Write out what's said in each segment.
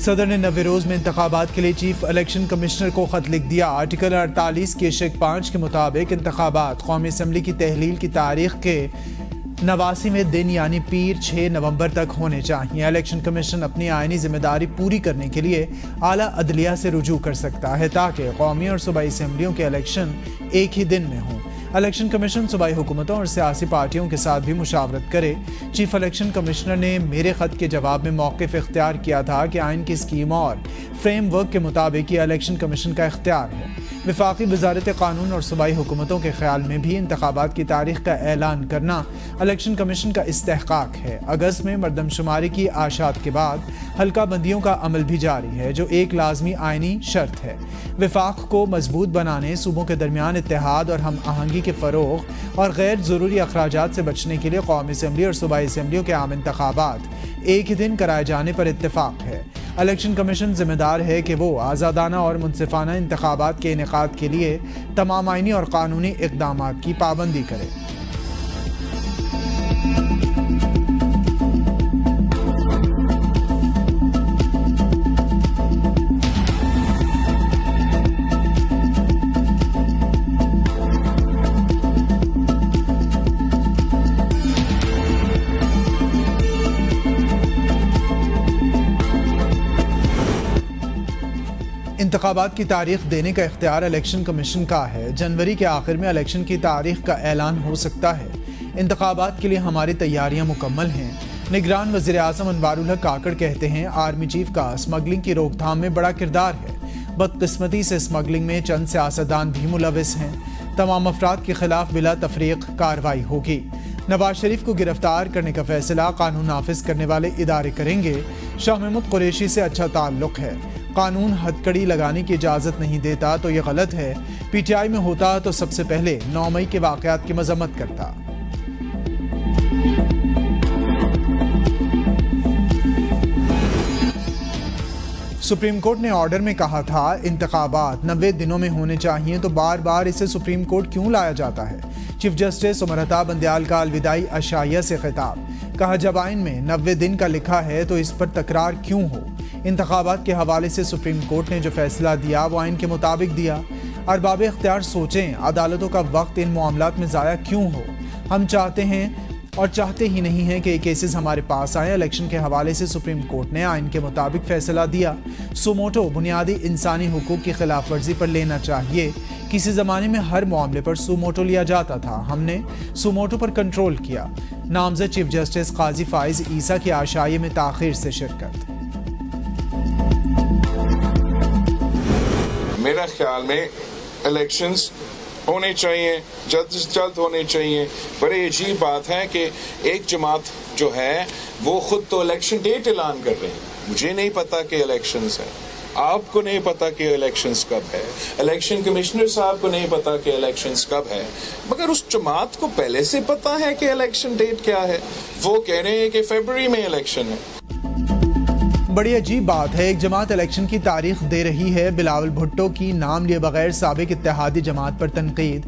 सदर ने 90 रोज में इंतखाबात के लिए चीफ इलेक्शन कमिश्नर को खत लिख दिया। आर्टिकल 48 के शेक 5 के मुताबिक इंतखाबात कौमी असम्बली की तहलील की तारीख के 89वें दिन यानी पीर 6 नवंबर तक होने चाहिए। इलेक्शन कमीशन अपनी आईनी जिम्मेदारी पूरी करने के लिए आला अदलिया से रुजू कर सकता है ताकि कौमी और सूबाई असम्बलियों के इलेक्शन एक ही दिन में हों। इलेक्शन कमीशन सूबाई हुकूमतों और सियासी पार्टियों के साथ भी मुशावरत करे। चीफ इलेक्शन कमिश्नर ने मेरे खत के जवाब में मौक़िफ़ इख्तियार किया था कि आइन की स्कीम और फ्रेमवर्क के मुताबिक ये इलेक्शन कमीशन का इख्तियार है। वफाकी वजारत कानून और सूबाई हुकूमतों के ख्याल में भी इंतखाबात की तारीख का ऐलान करना इलेक्शन कमीशन का इस्तेहकाक है। अगस्त में मरदमशुमारी की आशात के बाद हल्का बंदियों का अमल भी जारी है जो एक लाजमी आइनी शर्त है। वफाक को मजबूत बनाने, सूबों के दरमियान इत्तेहाद और हम आहंगी के फ़रोग़ और गैर ज़रूरी अखराजात से बचने के लिए कौमी असम्बली और सूबाई असम्बलियों के आम इंतखाबात एक ही दिन कराए जाने पर इत्तेफाक है। इलेक्शन कमीशन जिम्मेदार है कि वो आज़ादाना और मुनसिफाना इंतखाबात के इनेकाद के लिए तमाम आइनी और कानूनी इक़दामात की पाबंदी करे। इंतखाबात की तारीख देने का इख्तियार इलेक्शन कमीशन का है। जनवरी के आखिर में इलेक्शन की तारीख का ऐलान हो सकता है। इंतखाबात के लिए हमारी तैयारियां मुकम्मल हैं। निगरान वज़ीर आज़म अनवारुल हक काकड़ कहते हैं आर्मी चीफ का स्मगलिंग की रोकथाम में बड़ा किरदार है। बदकिस्मती से स्मगलिंग में चंद सियासतदान भी मुलविस हैं। तमाम अफराद के खिलाफ बिला तफरीक कार्रवाई होगी। नवाज शरीफ को गिरफ्तार करने का फैसला कानून नाफिज करने वाले इदारे करेंगे। शाह महमूद कुरैशी से अच्छा ताल्लुक है। कानून हथकड़ी लगाने की इजाज़त नहीं देता तो ये गलत है। पीटीआई में होता तो सबसे पहले 9 मई के वाक़यात की मजम्मत करता। सुप्रीम कोर्ट ने ऑर्डर में कहा था इंतखाबात 90 दिनों में होने चाहिए, तो बार बार इसे सुप्रीम कोर्ट क्यों लाया जाता है। चीफ जस्टिस उमर अता बंदयाल का अलविदाई अशाइया से खिताब। कहा जब आइन में 90 दिन का लिखा है तो इस पर तकरार क्यों हो। इंतखाबात के हवाले से सुप्रीम कोर्ट ने जो फैसला दिया वो आइन के मुताबिक दिया। अरबाब इख्तियार सोचें अदालतों का वक्त इन मामलात में ज़ाया क्यों हो। हम चाहते हैं और चाहते ही नहीं हैं कि ये केसेस हमारे पास आए। इलेक्शन के हवाले से सुप्रीम कोर्ट ने आइन के मुताबिक फैसला दिया। सुमोटो बुनियादी इंसानी हुकूक की खिलाफ वर्जी पर लेना चाहिए। किसी ज़माने में हर मामले पर सुमोटो लिया जाता था, हमने सुमोटो पर कंट्रोल किया। नामज़द चीफ जस्टिस काजी फाइज ईसा की आशाइये में ताख़ीर से शिरकत। मेरा ख्याल में इलेक्शंस होने चाहिए, जल्द से जल्द होने चाहिए। बड़ी अजीब बात है कि एक जमात जो है वो खुद तो इलेक्शन डेट ऐलान कर रहे हैं। मुझे नहीं पता कि इलेक्शंस है, आपको नहीं पता कि इलेक्शंस कब है, इलेक्शन कमिश्नर साहब को नहीं पता कि इलेक्शंस कब है, मगर उस जमात को पहले से पता है कि इलेक्शन डेट क्या है। वो कह रहे हैं कि फरवरी में इलेक्शन है। बड़ी अजीब बात है, एक जमात इलेक्शन की तारीख दे रही है। बिलावल भुट्टो की नाम लिए बगैर साबिक इत्तेहादी जमात पर तनकीद।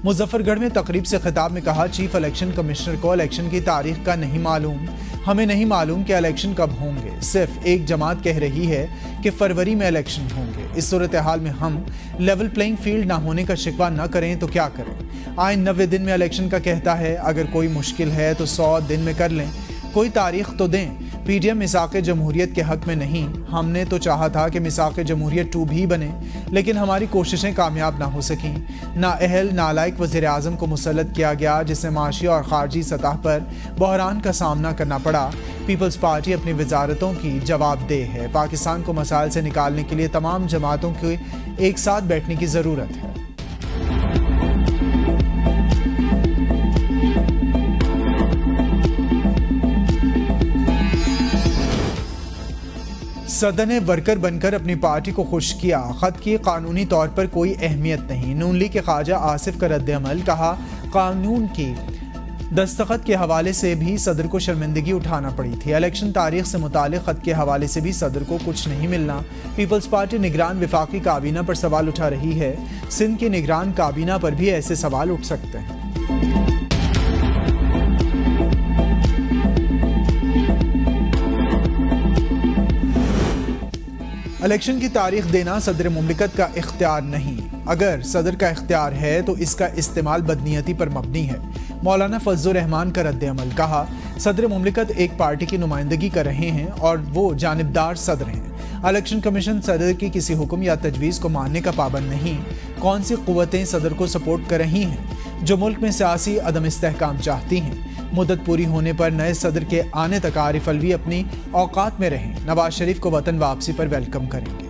मुजफ्फरगढ़ में तकरीब से खिताब में कहा चीफ इलेक्शन कमिश्नर को इलेक्शन की तारीख का नहीं मालूम। हमें नहीं मालूम कि इलेक्शन कब होंगे। सिर्फ एक जमात कह रही है कि फरवरी में इलेक्शन होंगे। इस सूरत हाल में हम लेवल प्लेइंग फील्ड ना होने का शिकवा न करें तो क्या करें। आइन 90 दिन में इलेक्शन का कहता है। अगर कोई मुश्किल है तो 100 दिन में कर लें, कोई तारीख तो दें। पीडीएम मिसाक़े जमहूरियत के हक में नहीं। हमने तो चाहा था कि मिसाक़े जमहूरियत 2 भी बने, लेकिन हमारी कोशिशें कामयाब ना हो सकीं। नाअहल नालायक वज़ीर आज़म को मुसल्लत किया गया, जिससे माशी और ख़ारजी सतह पर बहरान का सामना करना पड़ा। पीपल्स पार्टी अपनी वजारतों की जवाबदेह है। पाकिस्तान को मसाइल से निकालने के लिए तमाम जमातों के एक साथ बैठने की ज़रूरत है। सदर ने वर्कर बनकर अपनी पार्टी को खुश किया। खत की कानूनी तौर पर कोई अहमियत नहीं। नून लीग के ख्वाजा आसिफ का रद्द-ए-अमल। कहा कानून की दस्तखत के हवाले से भी सदर को शर्मिंदगी उठाना पड़ी थी। इलेक्शन तारीख से मुतालिक खत के हवाले से भी सदर को कुछ नहीं मिलना। पीपल्स पार्टी निगरान वफाकी काबीना पर सवाल उठा रही है। सिंध की निगरान काबीना पर भी ऐसे सवाल उठ सकते हैं। इलेक्शन की तारीख देना सदर मुमलिकत का इख्तियार नहीं, अगर सदर का इख्तियार है तो इसका इस्तेमाल बदनीयती पर मबनी है। मौलाना फजलुर रहमान का रद्द-ए-अमल। कहा, सदर मुमलिकत एक पार्टी की नुमाइंदगी कर रहे हैं और वो जानिबदार सदर हैं। इलेक्शन कमीशन सदर की किसी हुक्म या तजवीज़ को मानने का पाबंद नहीं। कौन सी क़ुव्वतें सदर को सपोर्ट कर रही हैं जो मुल्क में सियासी अदम इस्तेहकाम चाहती हैं। मुद्दत पूरी होने पर नए सदर के आने तक आरिफ अलवी अपनी औकात में रहें। नवाज शरीफ को वतन वापसी पर वेलकम करेंगे।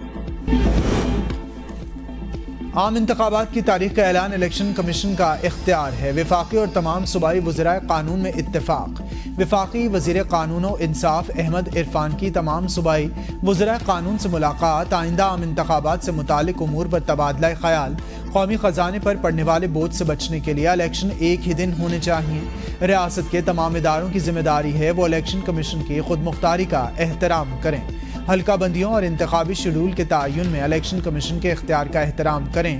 आम इंतखाबात की तारीख का ऐलान इलेक्शन कमीशन का इख्तियार है। वफाकी और तमाम सूबाई वज़राए कानून में इत्तेफाक। वफाकी वज़ीर कानून और इंसाफ अहमद इरफान की तमाम सूबाई वज़राए कानून से मुलाकात। आइंदा आम इंतखाबात से मुतालिक उमूर पर तबादला ख्याल। कौमी ख़जाने पर पड़ने वाले बोझ से बचने के लिए इलेक्शन एक ही दिन होने चाहिए। रियासत के तमाम इदारों की जिम्मेदारी है वो इलेक्शन कमीशन की खुद मुख्तारी का एहतराम करें। हल्का बंदियों और इंतखाबी शेड्यूल के तयन में इलेक्शन कमीशन के इख्तियार का एहतराम करें।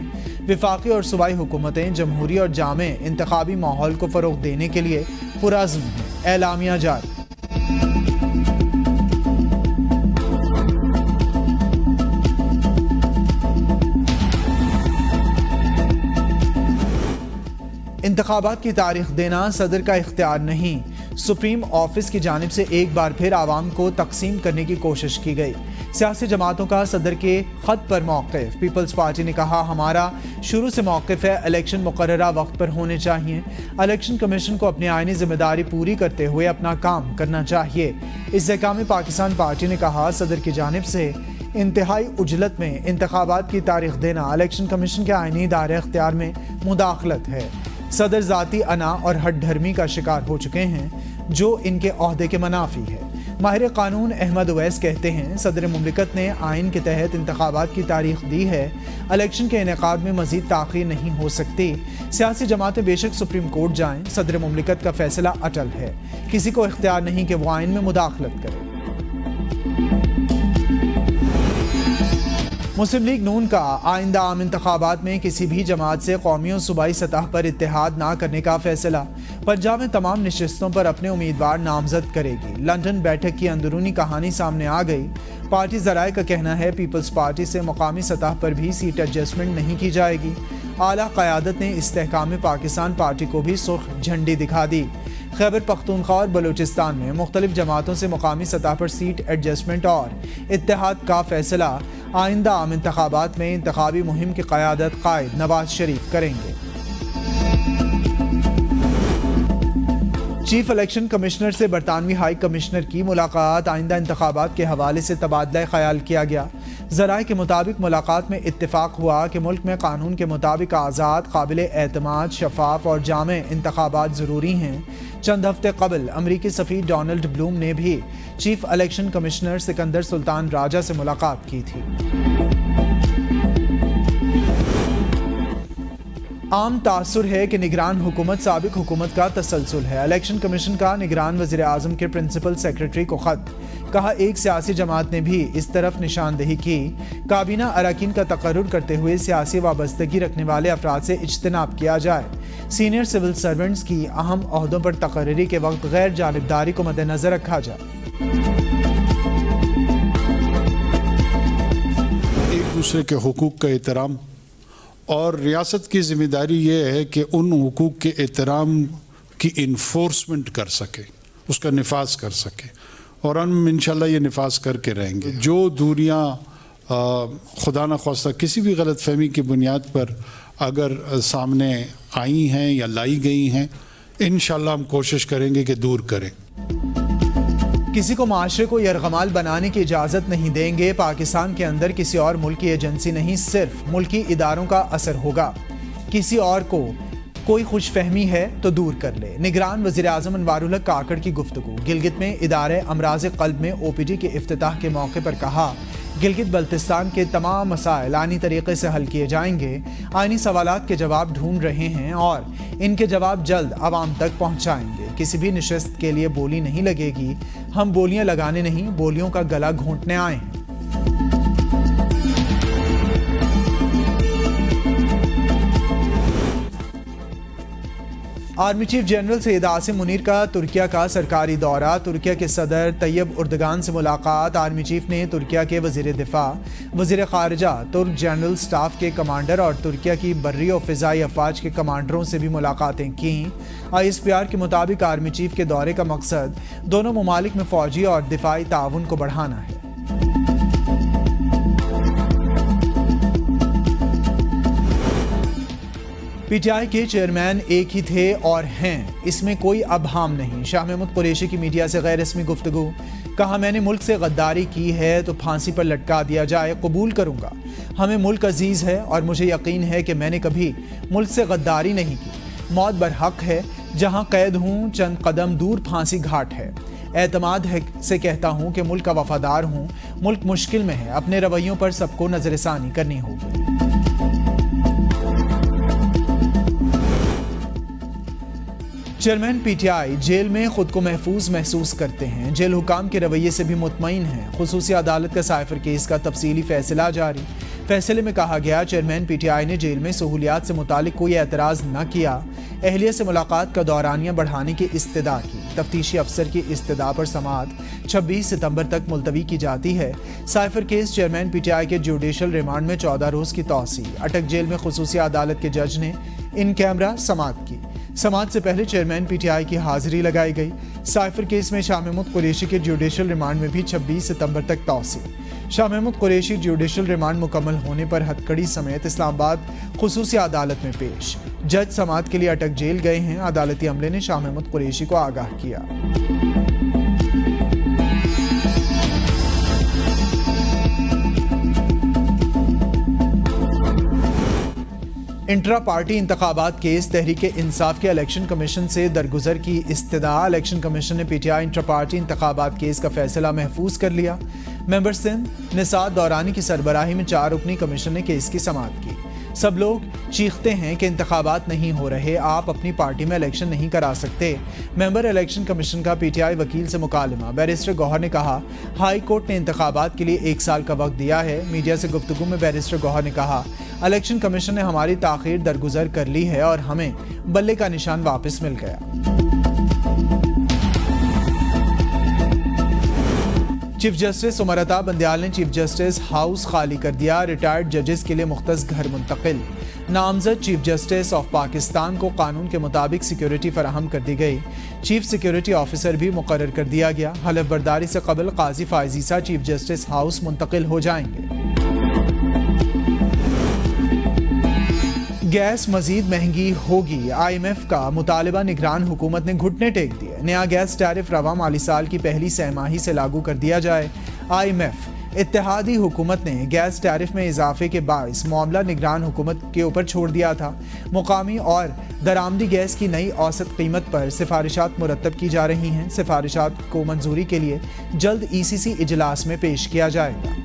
वफाकी और सूबाई हुकूमतें जमहूरी और जामे इंतखाबी माहौल को फ़रोग़ देने के लिए पुरअज़्म हैं। एलामिया जारी। इंतखाबात की तारीख देना सदर का इख्तियार नहीं। सुप्रीम ऑफिस की जानिब से एक बार फिर आवाम को तकसीम करने की कोशिश की गई। सियासी जमातों का सदर के खत पर मौक़िफ़। पीपल्स पार्टी ने कहा, हमारा शुरू से मौक़िफ़ है इलेक्शन मुकर्ररा वक्त पर होने चाहिए। इलेक्शन कमीशन को अपनी आइनी जिम्मेदारी पूरी करते हुए अपना काम करना चाहिए। इस्तेहकाम पाकिस्तान पार्टी ने कहा, सदर की जानिब से इंतहाई उजलत में इंतखाबात की तारीख देना इलेक्शन कमीशन के आइनी दायरे इख्तियार में मुदाखलत है। सदर ज़ाती अना और हठधर्मी का शिकार हो चुके हैं जो इनके ओहदे के मनाफी है। माहिर कानून अहमद उवैस कहते हैं, सदर मुमलिकत ने आइन के तहत इंतखाबात की तारीख दी है। इलेक्शन के इनेकाद में मजीद ताख़ीर नहीं हो सकती। सियासी जमातें बेशक सुप्रीम कोर्ट जाएं, सदर मुमलिकत का फैसला अटल है। किसी को इख्तियार नहीं कि वो आइन में मुदाखलत करे। मुस्लिम लीग नून का आइंदा आम इंतखाबात में किसी भी जमात से कौमी और सूबाई सतह पर इत्तेहाद ना करने का फैसला। पंजाब में तमाम नशिस्तों पर अपने उम्मीदवार नामजद करेगी। लंदन बैठक की अंदरूनी कहानी सामने आ गई। पार्टी ज़राए का कहना है, पीपल्स पार्टी से मुकामी सतह पर भी सीट एडजस्टमेंट नहीं की जाएगी। आला क़यादत ने इस्तेहकाम पाकिस्तान पार्टी को भी सुर्ख झंडी दिखा दी। खैबर पख्तूनख्वा और बलूचिस्तान में मुख्तलिफ जमातों से मुकामी सतह पर सीट एडजस्टमेंट और इत्तेहाद का फैसला आइंदा आम इंतखाबात में इंतखाबी मुहिम की क़यादत कायद नवाज शरीफ करेंगे। चीफ इलेक्शन कमिश्नर से बरतानवी हाई कमिश्नर की मुलाकात। आइंदा इंतखाबात के हवाले से तबादला ख्याल किया गया। ज़राए के मुताबिक मुलाकात में इत्तेफाक हुआ कि मुल्क में कानून के मुताबिक आज़ाद, काबिल एतमाद, शफाफ और जामे इंतखाबात ज़रूरी हैं। चंद हफ्ते कबल अमरीकी सफ़ीर डोनाल्ड ब्लूम ने भी chief election commissioner Sikandar Sultan Raja से मुलाकात की थी। आम तासुर है कि निगरान हुकूमत साबिक हुकूमत का तसलसल है। इलेक्शन कमीशन का निगरान वज़ीर आज़म के प्रिंसिपल सेक्रेटरी को ख़त। कहा, एक सियासी जमात ने भी इस तरफ निशानदेही की। काबीना अरकान का तकर्रुर करते हुए सियासी वाबस्तगी रखने वाले अफराद से इज्तनाब किया जाए। सीनियर सिविल सर्वेंट्स की अहम ओहदों पर तकर्री के वक्त गैर जानिबदारी को मद्देनजर रखा जाए। एक दूसरे के हुकूक का एहतराम और रियासत की जिम्मेदारी ये है कि उन हुकूक के एहतराम की इन्फोर्समेंट कर सके, उसका निफाज कर सके, और हम इंशाल्लाह ये निफाज करके रहेंगे। जो दूरियां खुदा न ख्वास्ता किसी भी गलत फहमी की बुनियाद पर अगर सामने आई हैं या लाई गई हैं, इंशाल्लाह हम कोशिश करेंगे कि दूर करें। किसी को माशरे को यरगमाल बनाने की इजाज़त नहीं देंगे। पाकिस्तान के अंदर किसी और मुल्क की एजेंसी नहीं, सिर्फ मुल्की इदारों का असर होगा। किसी और को कोई खुशफहमी है तो दूर कर ले। निगरान वज़ीर आज़म अनवारुल हक काकड़ की गुफ्तगू। गिलगित में इदारे अमराज क़ल्ब में OPD के इफ्तिताह के मौके पर कहा, गिलगित बल्तिस्तान के तमाम मसाइल आइनी तरीके से हल किए जाएंगे। आइनी सवालात के जवाब ढूंढ रहे हैं और इनके जवाब जल्द आवाम तक पहुंचाएंगे। किसी भी नशिस्त के लिए बोली नहीं लगेगी। हम बोलियां लगाने नहीं, बोलियों का गला घोंटने आए हैं। Army chief general Syed Asim Munir का तुर्किया का सरकारी दौरा, तुर्किया के सदर तैयब उर्दगान से मुलाकात। आर्मी चीफ ने तुर्किया के वजीर दिफा, वजीर खारजा, तुर्क जनरल स्टाफ के कमांडर और तुर्किया की बर्री और फ़िज़ाई अफवाज के कमांडरों से भी मुलाकातें की। ISPR के मुताबिक आर्मी चीफ के दौरे का मकसद दोनों ममालिक में फ़ौजी और दिफाई ताउन को बढ़ाना है। PTI के चेयरमैन एक ही थे और हैं, इसमें कोई अबहम नहीं। शाह महमूद कुरैशी की मीडिया से गैर रस्मी गुफ्तगू, कहा मैंने मुल्क से गद्दारी की है तो फांसी पर लटका दिया जाए, कबूल करूंगा। हमें मुल्क अजीज़ है और मुझे यकीन है कि मैंने कभी मुल्क से गद्दारी नहीं की। मौत बरहक है, जहां कैद हूं चंद कदम दूर फांसी घाट है। एतमाद है से कहता हूं कि मुल्क का वफादार हूं। मुल्क मुश्किल में है, अपने रवैयों पर सबको नजरसानी करनी होगी। चेयरमैन PTI जेल में खुद को महफूज महसूस करते हैं, जेल हुकाम के रवैये से भी मुतमईन हैं। खुसूसी अदालत का साइफर केस का तफसीली फैसला जारी। फैसले में कहा गया चेयरमैन PTI ने जेल में सहूलियात से मुतालिक कोई एतराज़ न किया। अहलिया से मुलाकात का दौरानिया बढ़ाने की इस्तदा की। तफ्तीशी अफसर की इस्तदा पर समाअत 26 सितंबर तक मुलतवी की जाती है। साइफर केस चेयरमैन PTI के जुडिशल रिमांड में 14 रोज़ की तौसी। अटक जेल में खुसूसी अदालत के जज ने इन कैमरा समाअत की। समाअत से पहले चेयरमैन PTI की हाजिरी लगाई गई। साइफर केस में शाह महमूद कुरैशी के जुडिशल रिमांड में भी 26 सितंबर तक तौसी। शाह महमूद कुरैशी जुडिशल रिमांड मुकम्मल होने पर हथकड़ी समेत इस्लामाबाद खुसूसी अदालत में पेश। जज समाअत के लिए अटक जेल गए हैं। अदालती अमले ने शाह महमूद कुरैशी को आगाह किया। इंट्रा पार्टी इंतखाबात केस, तहरीक इंसाफ के इलेक्शन कमीशन से दरगुजर की इस्तदा। इलेक्शन कमीशन ने PTI इंट्रा पार्टी इंतखाबात केस का फैसला महफूज कर लिया। मेंबर सिंध निसार दौरानी की सरबराही में 4 रुकनी कमीशन ने केस की समाअत की। सब लोग चीखते हैं कि इंतखाबात नहीं हो रहे, आप अपनी पार्टी में इलेक्शन नहीं करा सकते। मेंबर इलेक्शन कमीशन का PTI वकील से मुकालमा। बैरिस्टर गौहर ने कहा हाई कोर्ट ने इंतखाबात के लिए 1 साल का वक्त दिया है। मीडिया से गुफ्तगू में बैरिस्टर गौहर ने कहा इलेक्शन कमीशन ने हमारी ताखीर दरगुजर कर ली है और हमें बल्ले का निशान वापस मिल गया। चीफ जस्टिस उमर अता बंदयाल ने चीफ जस्टिस हाउस खाली कर दिया। रिटायर्ड जजेस के लिए मुख्तस घर मुंतकिल। नामजद चीफ जस्टिस ऑफ पाकिस्तान को कानून के मुताबिक सिक्योरिटी फराहम कर दी गई। चीफ सिक्योरिटी ऑफिसर भी मुकर्रर कर दिया गया। हलफ बर्दारी से कबल काजी फाइज ईसा चीफ जस्टिस हाउस मुंतकिल हो जाएंगे। गैस मजीद महंगी होगी, IMF का मुतालिबा। निगरान हुकूमत ने घुटने टेक दिए। नया गैस टैरिफ रवा माली साल की पहली सहमाही से लागू कर दिया जाए। IMF इत्तेहादी हुकूमत ने गैस टैरिफ में इजाफे के बाइस मामला निगरान हुकूमत के ऊपर छोड़ दिया था। मुकामी और दरामदी गैस की नई औसत कीमत पर सिफारिशात मुरतब की जा रही हैं। सिफारिशात को मंजूरी के लिए जल्द ECC इजलास में पेश किया जाएगा।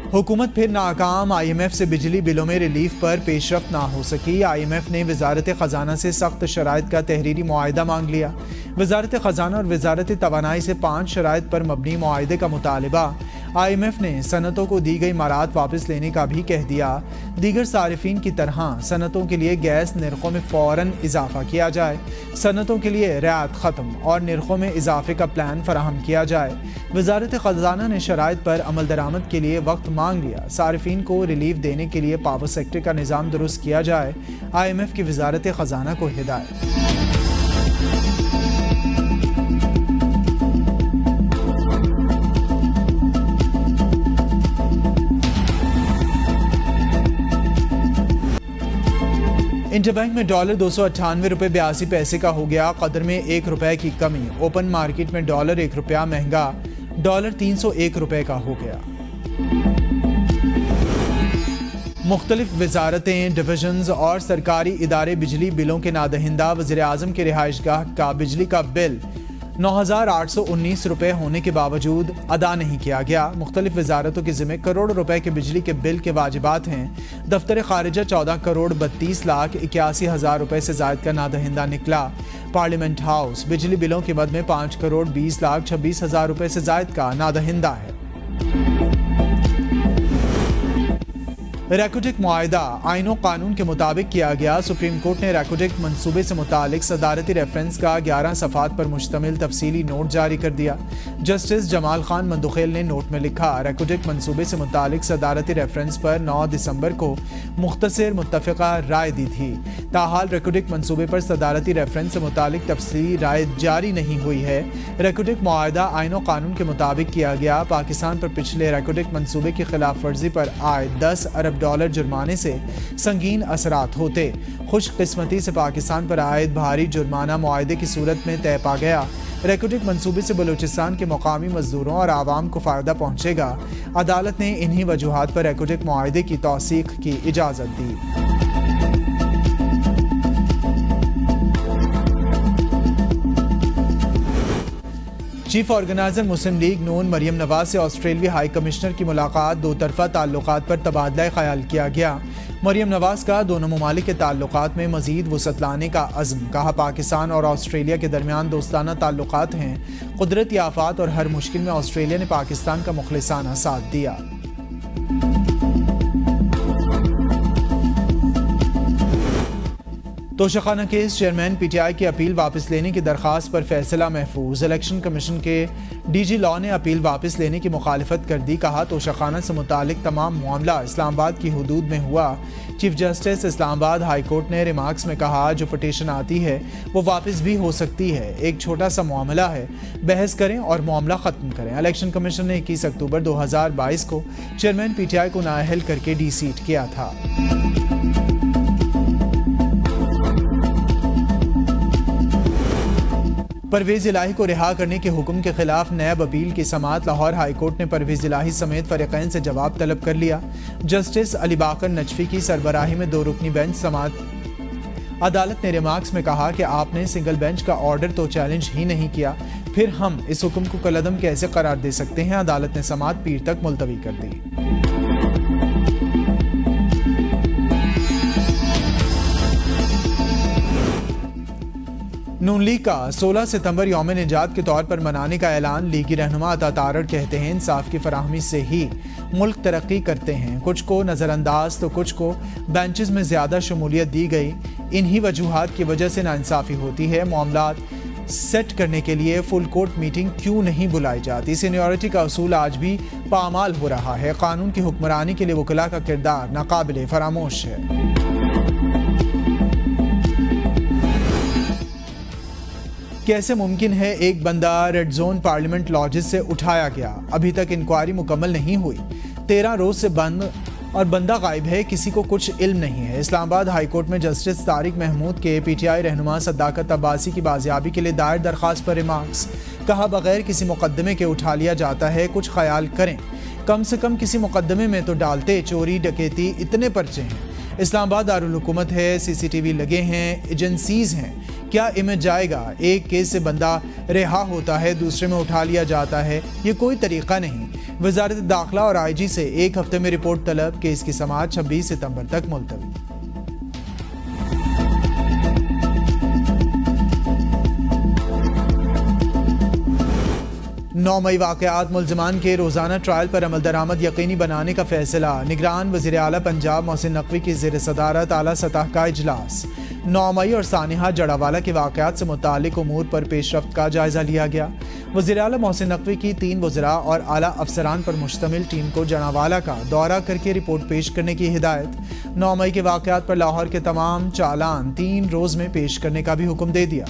हुकूमत फिर नाकाम, IMF से बिजली बिलों में रिलीफ पर पेशरफ्त ना हो सकी। IMF ने वजारत ख़जाना से सख्त शराइत का तहरीरी मुआहिदा मांग लिया। वजारत ख़जाना और वजारत तवानाई से 5 शराइत पर मबनी मुआहिदे का मुतालिबा। IMF ने सनतों को दी गई मराहत वापस लेने का भी कह दिया। दीगर सारिफीन की तरह सनतों के लिए गैस निर्खों में फ़ौरन इजाफा किया जाए। सनतों के लिए रियायत ख़त्म और निर्खों में इजाफे का प्लान फराहम किया जाए। वजारत ख़जाना ने शराइत पर अमल दरामद के लिए वक्त मांग लिया। सारिफीन को रिलीफ देने के लिए पावर सेक्टर का निज़ाम दुरुस्त किया जाए। IMF की वजारत ख़जाना को हिदायत। इंटरबैंक में डॉलर 298 रुपये 82 पैसे का हो गया। कदर में 1 रुपये की कमी। ओपन मार्केट में डॉलर 1 रुपया महंगा, डॉलर 301 रुपये का हो गया। मुख्तलिफ वजारतें, डिविजन्स और सरकारी इदारे बिजली बिलों के नादहिंदा। वज़ीर आज़म के रिहाइशगाह का बिजली का बिल 9,819 रुपये होने के बावजूद अदा नहीं किया गया। मुख्तलिफ वजारतों के ज़िम्मे करोड़ रुपए के बिजली के बिल के वाजिबात हैं। दफ्तर खारिजा 14 करोड़ 32 लाख 81 हज़ार रुपये से ज़ायद का नादहिंदा निकला। पार्लियामेंट हाउस बिजली बिलों की मद में 5 करोड़ 20 लाख 26 हज़ार रुपये से ज़ायद का नादहिंदा है। रैकोडिक मुआहदा आईनो कानून के मुताबिक किया गया। सुप्रीम कोर्ट ने रैकोडिक मंसूबे से मुतालिक सदारती रेफरेंस का 11 सफ़ात पर मुश्तमिल तफसीली नोट जारी कर दिया। जस्टिस जमाल खान मंदुखेल ने नोट में लिखा, रैकोडिक मंसूबे से मुतालिक सदारती रेफरेंस पर 9 दिसंबर को मुख्तसर मुत्तफ़िका राय दी थी। ताहाल रैकोडिक मंसूबे पर सदारती रेफरेंस से मुतालिक तफसीली राय जारी नहीं हुई है। रैकोडिक मुआहदा आईनो कानून के मुताबिक किया गया। पाकिस्तान पर पिछले रैकोडिक मंसूबे की खिलाफ वर्जी पर आए $10 अरब जुर्माने से संगीन असरात होते। खुशकिस्मती से पाकिस्तान पर आयद भारी जुर्माना मुआहदे की सूरत में तय पा गया। रैकोडिक मंसूबे से बलूचिस्तान के मकामी मजदूरों और आवाम को फ़ायदा पहुँचेगा। अदालत ने इन्हीं वजूहात पर रैकोडिक मुआहदे की तौसीक की इजाज़त दी। चीफ ऑर्गेनाइजर मुस्लिम लीग नून मरियम नवाज से ऑस्ट्रेलिया हाई कमिश्नर की मुलाकात। दो तरफा ताल्लुकात पर तबादला ख्याल किया गया। मरियम नवाज का दोनों ममालिक के ताल्लुकात में मजीद वसअत लाने का अज़्म। कहा, पाकिस्तान और ऑस्ट्रेलिया के दरमियान दोस्ताना ताल्लुकात हैं। कुदरती आफात और हर मुश्किल में ऑस्ट्रेलिया ने पाकिस्तान का मुखलिसाना साथ दिया। तोशाखाना केस चेयरमैन पीटीआई की अपील वापस लेने की दरख्वास्त पर फैसला महफूज। इलेक्शन कमीशन के डीजी लॉ ने अपील वापस लेने की मुखालिफत कर दी। कहा, तोशाखाना से मुतालिक तमाम मामला इस्लामाबाद की हुदूद में हुआ। Chief justice Islamabad high court ने रिमार्क्स में कहा, जो पटिशन आती है वो वापस भी हो सकती है। एक छोटा सा मामला है, बहस करें और मामला ख़त्म करें। इलेक्शन कमीशन ने 21 अक्टूबर 2022 को चेयरमैन पीटीआई को नाअहल करके डीसीट किया था। परवेज़ इलाही को रिहा करने के हुक्म के खिलाफ नैब अपील की समाअत। लाहौर हाई कोर्ट ने परवेज़ इलाही समेत फरीक़ैन से जवाब तलब कर लिया। जस्टिस अली बाकर नजफी की सरबराही में 2 रुकनी बेंच समाअत। अदालत ने रिमार्क्स में कहा कि आपने सिंगल बेंच का ऑर्डर तो चैलेंज ही नहीं किया, फिर हम इस हुक्म को कलअदम कैसे करार दे सकते हैं। अदालत ने समाअत पीर तक मुलतवी कर दी। नून लीग का 16 सितंबर यौम निजात के तौर पर मनाने का ऐलान। लीगी रहनुमा अता तारड़ कहते हैं, इंसाफ की फराहमी से ही मुल्क तरक्की करते हैं। कुछ को नज़रअंदाज तो कुछ को बेंचेस में ज़्यादा शमूलियत दी गई। इन्हीं वजूहात की वजह से नाइंसाफ़ी होती है। मामलात सेट करने के लिए फुल कोर्ट मीटिंग क्यों नहीं बुलाई जाती। सीनियरिटी का असूल आज भी पामाल हो रहा है। कानून की हुक्मरानी के लिए वकला का किरदार नाकाबिले फरामोश है। कैसे मुमकिन है एक बंदा रेड जोन पार्लियामेंट लॉजेस से उठाया गया? अभी तक इंक्वायरी मुकम्मल नहीं हुई। 13 रोज से बंद और बंदा गायब है, किसी को कुछ इल्म नहीं है। इस्लामाबाद हाई कोर्ट में जस्टिस तारिक महमूद के पीटीआई रहनुमा सद्दाकत अब्बासी की बाजियाबी के लिए दायर दरख्वास्त पर रिमार्क्स। कहा, बगैर किसी मुकदमे के उठा लिया जाता है। कुछ ख्याल करें, कम से कम किसी मुकदमे में तो डालते। चोरी डकैती इतने पर्चे हैं। इस्लामाबाद दारुल हुकूमत है, सीसीटीवी लगे हैं, एजेंसीज हैं। क्या इमेज जाएगा? एक केस से बंदा रिहा होता है, दूसरे में उठा लिया जाता है। ये कोई तरीका नहीं। वजारत दाखिला और आईजी से 1 हफ्ते में रिपोर्ट तलब। केस की समाअत 26 सितंबर तक मुलतवी। 9 मई वाक़यात मुल्ज़िमान के रोज़ाना ट्रायल पर अमल दरामद यकीनी बनाने का फैसला। निगरान वज़ीर आला पंजाब मोहसिन नकवी की ज़ेर सदारत आला सतह का इजलास। 9 मई और सानिहा जड़ावाला के वाक़यात से मुतालिक उमूर पर पेशरफ्त का जायज़ा लिया गया। वज़ीर आला मोहसिन नकवी की 3 वज़रा और आला अफसरान पर मुश्तमिल टीम को जड़ावाला का दौरा करके रिपोर्ट पेश करने की हिदायत। 9 मई के वाक़यात पर लाहौर के तमाम चालान 3 रोज़ में पेश करने का भी हुक्म दे दिया।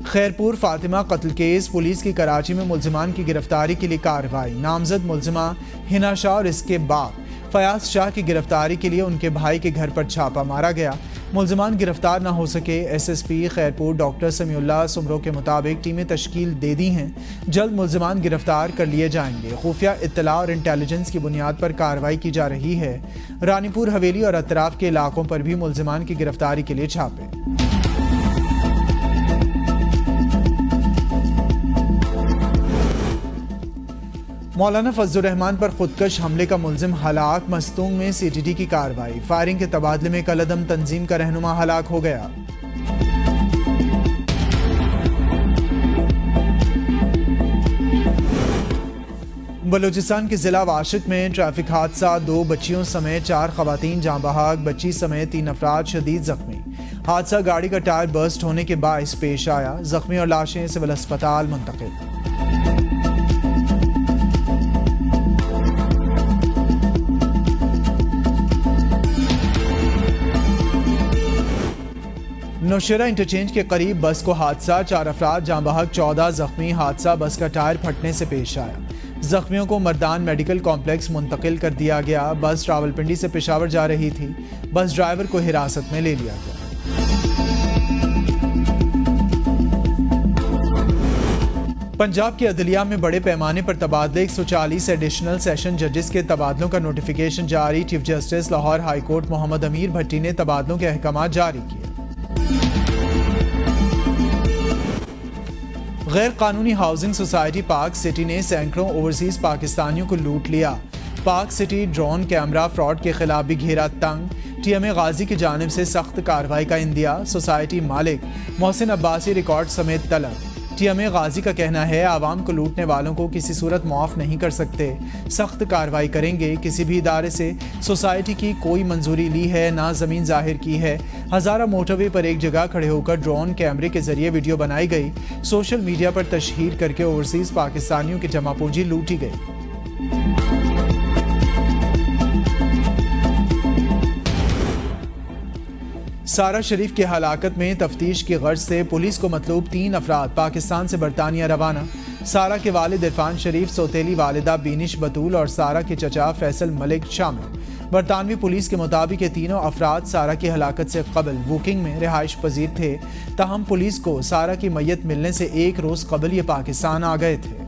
खैरपुर फातिमा कत्ल केस। पुलिस की कराची में मुल्ज़िमान की गिरफ्तारी के लिए कार्रवाई। नामजद मुल्ज़िमा हिना शाह और इसके बाप फयाज शाह की गिरफ्तारी के लिए उनके भाई के घर पर छापा मारा गया। मुल्ज़िमान गिरफ्तार न हो सके। एसएसपी खैरपुर डॉक्टर समीउल्लाह सुमरो के मुताबिक टीमें तश्कील दे दी हैं। जल्द मुल्ज़िमान गिरफ्तार कर लिए जाएंगे। खुफिया इत्तला और इंटेलिजेंस की बुनियाद पर कार्रवाई की जा रही है। रानीपुर हवेली और अतराफ के इलाकों पर भी मुल्ज़िमान की गिरफ्तारी के लिए छापे। मौलाना फजलुर रहमान पर खुदकश हमले का मुल्जिम हलाक। मस्तूंग में सीटीडी की कार्रवाई। फायरिंग के तबादले में कलअदम तंजीम का रहनुमा हलाक हो गया। बलूचिस्तान के जिला वाशिक में ट्रैफिक हादसा, 2 बच्चियों समेत 4 खवातीन जाँ बहक, बच्ची समेत 3 अफराद शदीद जख्मी। हादसा गाड़ी का टायर बर्स्ट होने के बायस पेश आया। जख्मी और लाशें सिविल अस्पताल मुंतकिल। नौशेरा इंटरचेंज के करीब बस को हादसा, 4 अफराद जाँ बहक, 14 जख्मी। हादसा बस का टायर फटने से पेश आया। जख्मियों को मर्दान मेडिकल कॉम्प्लेक्स मुंतकिल कर दिया गया। बस रावलपिंडी से पेशावर जा रही थी। बस ड्राइवर को हिरासत में ले लिया गया। पंजाब की अदलिया में बड़े पैमाने पर तबादले, 140 एडिशनल सेशन जजेस के तबादलों का नोटिफिकेशन जारी। Chief justice Lahore high court Mohammad Amir Bhatti ने तबादलों के अहकाम जारी किए। गैर कानूनी हाउसिंग सोसाइटी पार्क सिटी ने सैकड़ों ओवरसीज पाकिस्तानियों को लूट लिया। Park city drone camera fraud के खिलाफ भी घेरा तंग। टीएमए गाजी की जानिब से सख्त कार्रवाई का इंदिया। सोसाइटी मालिक मोहसिन अब्बासी रिकॉर्ड समेत तलब। टीएमए गाजी का कहना है आवाम को लूटने वालों को किसी सूरत माफ नहीं कर सकते, सख्त कार्रवाई करेंगे। किसी भी इदारे से सोसाइटी की कोई मंजूरी ली है ना ज़मीन जाहिर की है। हज़ारा मोटरवे पर एक जगह खड़े होकर ड्रोन कैमरे के जरिए वीडियो बनाई गई, सोशल मीडिया पर तशहीर करके ओवरसीज पाकिस्तानियों की जमा पूंजी लूटी गई। सारा शरीफ की हलाकत में तफ्तीश की गर्ज से पुलिस को मतलूब 3 अफराद पाकिस्तान से बरतानिया रवाना। सारा के वालिद इरफान शरीफ, सौतेली वालिदा बीनिश बतूल और सारा के चचा फैसल मलिक शामिल। बरतानवी पुलिस के मुताबिक ये तीनों अफराद सारा की हलाकत से कबल वुकिंग में रिहाइश पजीर थे। ताहम पुलिस को सारा की मैयत मिलने से 1 रोज़ कबल ये पाकिस्तान आ गए थे।